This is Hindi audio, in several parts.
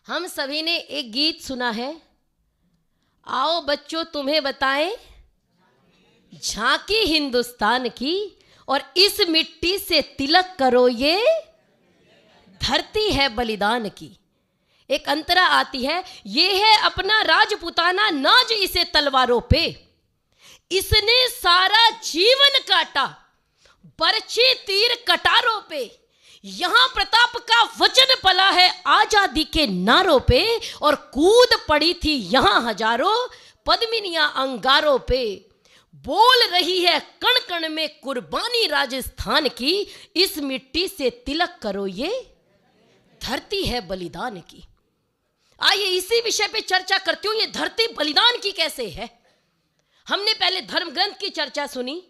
हम सभी ने एक गीत सुना है, आओ बच्चों तुम्हें बताएं झांकी हिंदुस्तान की, और इस मिट्टी से तिलक करो ये धरती है बलिदान की। एक अंतरा आती है, ये है अपना राजपुताना नाज इसे तलवारों पे, इसने सारा जीवन काटा बरछी तीर कटारों पे, यहां प्रताप का वचन पला है आजादी के नारों पे, और कूद पड़ी थी यहां हजारों पद्मिनियां अंगारों पे। बोल रही है कण कण में कुर्बानी राजस्थान की, इस मिट्टी से तिलक करो ये धरती है बलिदान की। आइए इसी विषय पे चर्चा करती हूं, ये धरती बलिदान की कैसे है। हमने पहले धर्म ग्रंथ की चर्चा सुनी,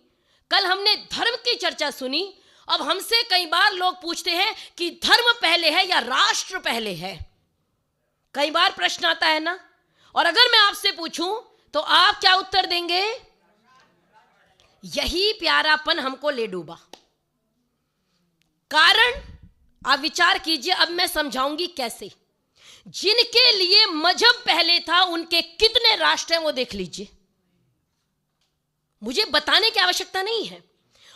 कल हमने धर्म की चर्चा सुनी। अब हमसे कई बार लोग पूछते हैं कि धर्म पहले है या राष्ट्र पहले है। कई बार प्रश्न आता है ना, और अगर मैं आपसे पूछूं तो आप क्या उत्तर देंगे? यही प्यारापन हमको ले डूबा। कारण आप विचार कीजिए, अब मैं समझाऊंगी कैसे। जिनके लिए मजहब पहले था उनके कितने राष्ट्र हैं वो देख लीजिए, मुझे बताने की आवश्यकता नहीं है।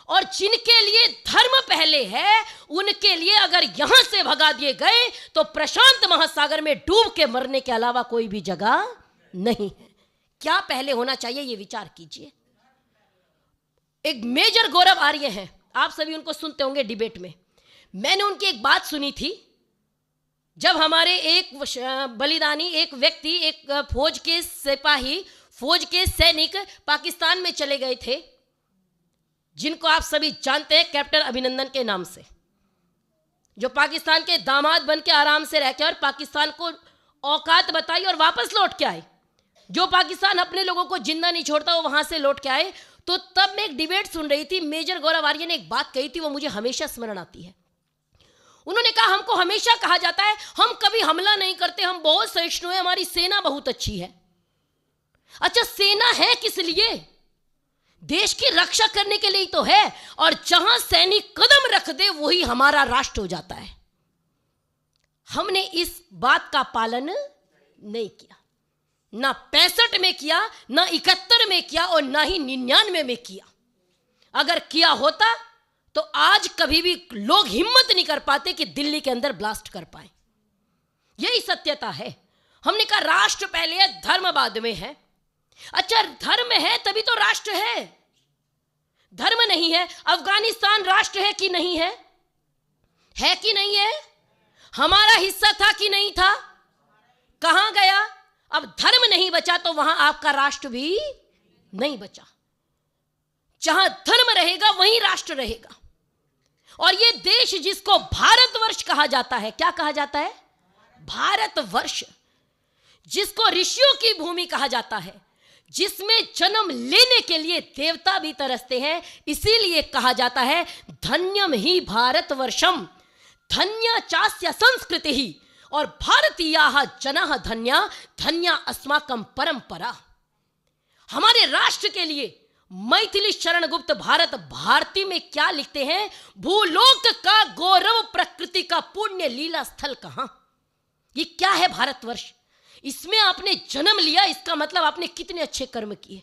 और जिनके लिए धर्म पहले है उनके लिए अगर यहां से भगा दिए गए तो प्रशांत महासागर में डूब के मरने के अलावा कोई भी जगह नहीं है। क्या पहले होना चाहिए ये विचार कीजिए। एक मेजर गौरव आर्य हैं, आप सभी उनको सुनते होंगे डिबेट में। मैंने उनकी एक बात सुनी थी, जब हमारे एक बलिदानी एक व्यक्ति, एक फौज के सिपाही, फौज के सैनिक पाकिस्तान में चले गए थे, जिनको आप सभी जानते हैं कैप्टन अभिनंदन के नाम से, जो पाकिस्तान के दामाद बन के आराम से रह के और पाकिस्तान को औकात बताई और वापस लौट के आए। जो पाकिस्तान अपने लोगों को जिंदा नहीं छोड़ता वो वहां से लौट के आए। तो तब मैं एक डिबेट सुन रही थी, मेजर गौरव आर्य ने एक बात कही थी, वो मुझे हमेशा स्मरण आती है। उन्होंने कहा, हमको हमेशा कहा जाता है हम कभी हमला नहीं करते, हम बहुत सहिष्णु हैं, हमारी सेना बहुत अच्छी है। अच्छा, सेना है किस लिए? देश की रक्षा करने के लिए ही तो है। और जहां सैनिक कदम रख दे वही हमारा राष्ट्र हो जाता है। हमने इस बात का पालन नहीं किया, ना 65 में किया, ना 71 में किया, और ना ही 99 में किया। अगर किया होता तो आज कभी भी लोग हिम्मत नहीं कर पाते कि दिल्ली के अंदर ब्लास्ट कर पाए। यही सत्यता है। हमने कहा राष्ट्र पहले है, धर्म बाद में है। अच्छा, धर्म है तभी तो राष्ट्र है। धर्म नहीं है, अफगानिस्तान राष्ट्र है कि नहीं है? है कि नहीं है? हमारा हिस्सा था कि नहीं था? कहां गया? अब धर्म नहीं बचा तो वहां आपका राष्ट्र भी नहीं बचा। जहां धर्म रहेगा वहीं राष्ट्र रहेगा। और ये देश जिसको भारतवर्ष कहा जाता है, क्या कहा जाता है? भारतवर्ष, जिसको ऋषियों की भूमि कहा जाता है, जिसमें जन्म लेने के लिए देवता भी तरसते हैं, इसीलिए कहा जाता है धन्यम ही भारतवर्षम, धन्य चास्य संस्कृति ही, और भारतीयाः जनाः धन्या, धन्या अस्माकं परंपरा। हमारे राष्ट्र के लिए मैथिली शरण गुप्त भारत भारती में क्या लिखते हैं? भूलोक का गौरव, प्रकृति का पुण्य, लीला स्थल कहां। ये क्या है भारतवर्ष? इसमें आपने जन्म लिया, इसका मतलब आपने कितने अच्छे कर्म किए।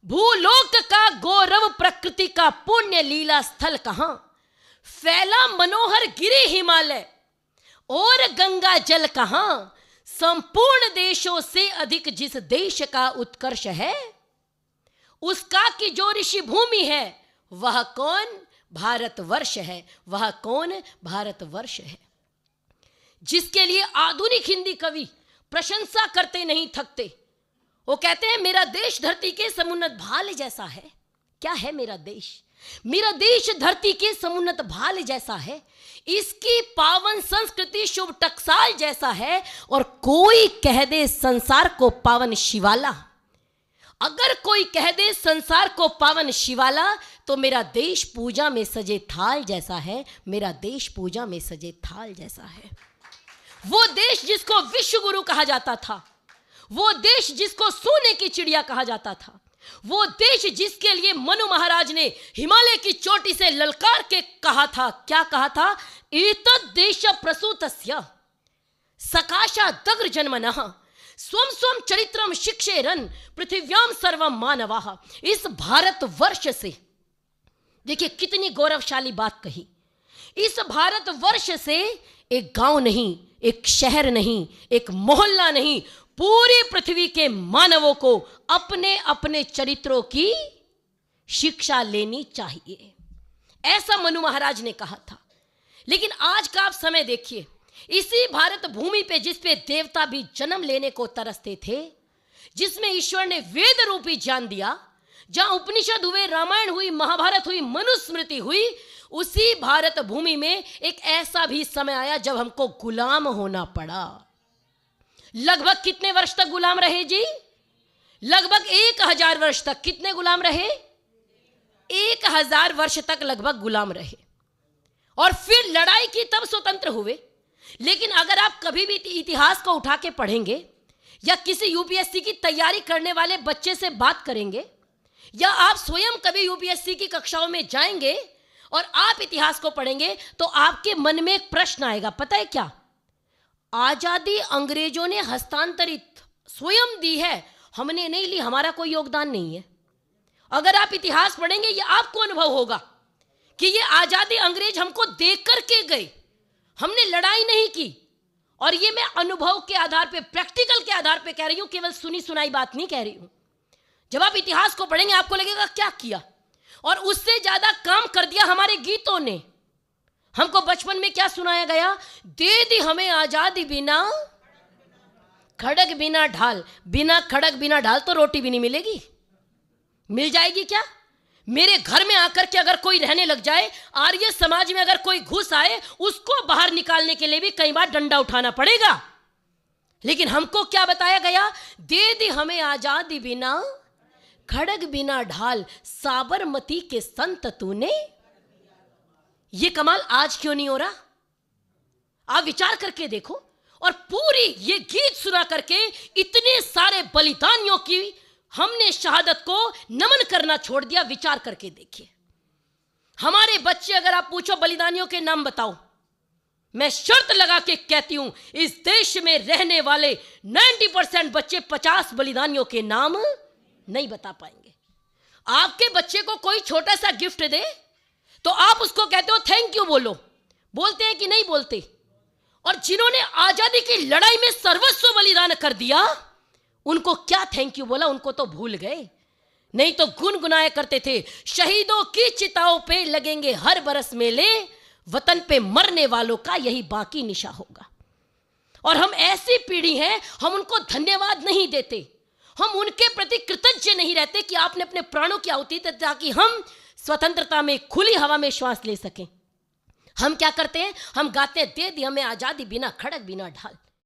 भूलोक का गौरव, प्रकृति का पुण्य, लीला स्थल कहां। फैला मनोहर गिरि हिमालय और गंगा जल कहां। संपूर्ण देशों से अधिक जिस देश का उत्कर्ष है, उसका की जो ऋषि भूमि है वह कौन? भारतवर्ष है। वह कौन? भारतवर्ष है, जिसके लिए आधुनिक हिंदी कवि प्रशंसा करते नहीं थकते। वो कहते हैं मेरा देश धरती के समुन्नत भाल जैसा है। क्या है मेरा देश? मेरा देश धरती के समुन्नत भाल जैसा है, इसकी पावन संस्कृति शुभ टकसाल जैसा है, और कोई कह दे संसार को पावन शिवाला। अगर कोई कह दे संसार को पावन शिवाला तो मेरा देश पूजा में सजे थाल जैसा है। मेरा देश पूजा में सजे थाल जैसा है। वो देश जिसको विश्व गुरु कहा जाता था, वो देश जिसको सोने की चिड़िया कहा जाता था, वो देश जिसके लिए मनु महाराज ने हिमालय की चोटी से ललकार के कहा था, क्या कहा था? एतद् देश प्रसूतस्य सकाशादग्र जन्मनः स्वम स्वम चरित्रम शिक्षेरन पृथिव्याम सर्वम मानवाः। इस भारतवर्ष से देखिए कितनी गौरवशाली बात कही। इस भारतवर्ष से एक गांव नहीं, एक शहर नहीं, एक मोहल्ला नहीं, पूरी पृथ्वी के मानवों को अपने अपने चरित्रों की शिक्षा लेनी चाहिए, ऐसा मनु महाराज ने कहा था। लेकिन आज का आप समय देखिए, इसी भारत भूमि पे जिस पे देवता भी जन्म लेने को तरसते थे, जिसमें ईश्वर ने वेद रूपी ज्ञान दिया, जहां उपनिषद हुए, रामायण हुई, महाभारत हुई, मनुस्मृति हुई, उसी भारत भूमि में एक ऐसा भी समय आया जब हमको गुलाम होना पड़ा। लगभग कितने वर्ष तक गुलाम रहे जी? लगभग 1000 वर्ष तक। कितने गुलाम रहे? 1000 वर्ष तक लगभग गुलाम रहे, और फिर लड़ाई की, तब स्वतंत्र हुए। लेकिन अगर आप कभी भी इतिहास को उठा के पढ़ेंगे, या किसी यूपीएससी की तैयारी करने वाले बच्चे से बात करेंगे, या आप स्वयं कभी यूपीएससी की कक्षाओं में जाएंगे और आप इतिहास को पढ़ेंगे, तो आपके मन में एक प्रश्न आएगा, पता है क्या? आजादी अंग्रेजों ने हस्तांतरित स्वयं दी है, हमने नहीं ली, हमारा कोई योगदान नहीं है। अगर आप इतिहास पढ़ेंगे, ये आपको अनुभव होगा कि ये आजादी अंग्रेज हमको दे करके गए, हमने लड़ाई नहीं की। और ये मैं अनुभव के आधार पे, प्रैक्टिकल के आधार पे कह रही हूं, केवल सुनी सुनाई बात नहीं कह रही हूं। जब आप इतिहास को पढ़ेंगे आपको लगेगा क्या किया, और उससे ज्यादा काम कर दिया हमारे गीतों ने। हमको बचपन में क्या सुनाया गया? दे दी हमें आजादी बिना खड़ग बिना ढाल। बिना खड़ग बिना ढाल तो रोटी भी नहीं मिलेगी। मिल जाएगी क्या? मेरे घर में आकर के अगर कोई रहने लग जाए, आर्य समाज में अगर कोई घुस आए, उसको बाहर निकालने के लिए भी कई बार डंडा उठाना पड़ेगा। लेकिन हमको क्या बताया गया? दे दी हमें आजादी बिना खड़ग बिना ढाल, साबरमती के संत तूने। ये कमाल आज क्यों नहीं हो रहा? आप विचार करके देखो। और पूरी ये गीत सुना करके इतने सारे बलिदानियों की हमने शहादत को नमन करना छोड़ दिया। विचार करके देखिए, हमारे बच्चे, अगर आप पूछो बलिदानियों के नाम बताओ, मैं शर्त लगा के कहती हूं, इस देश में रहने वाले 90% बच्चे 50 बलिदानियों के नाम नहीं बता पाएंगे। आपके बच्चे को कोई छोटा सा गिफ्ट दे तो आप उसको कहते हो थैंक यू बोलो, बोलते हैं कि नहीं बोलते? और जिन्होंने आजादी की लड़ाई में सर्वस्व बलिदान कर दिया, उनको क्या थैंक यू बोला? उनको तो भूल गए। नहीं तो गुनगुनाया करते थे, शहीदों की चिताओं पे लगेंगे हर बरस मेले, वतन पे मरने वालों का यही बाकी निशा होगा। और हम ऐसी पीढ़ी हैं, हम उनको धन्यवाद नहीं देते, हम उनके प्रति कृतज्ञ नहीं रहते कि आपने अपने प्राणों की आहुति दी ताकि हम स्वतंत्रता में खुली हवा में श्वास ले सकें। हम क्या करते हैं? हम गाते हैं, दे दी हमें आजादी बिना खड़ग बिना ढाल।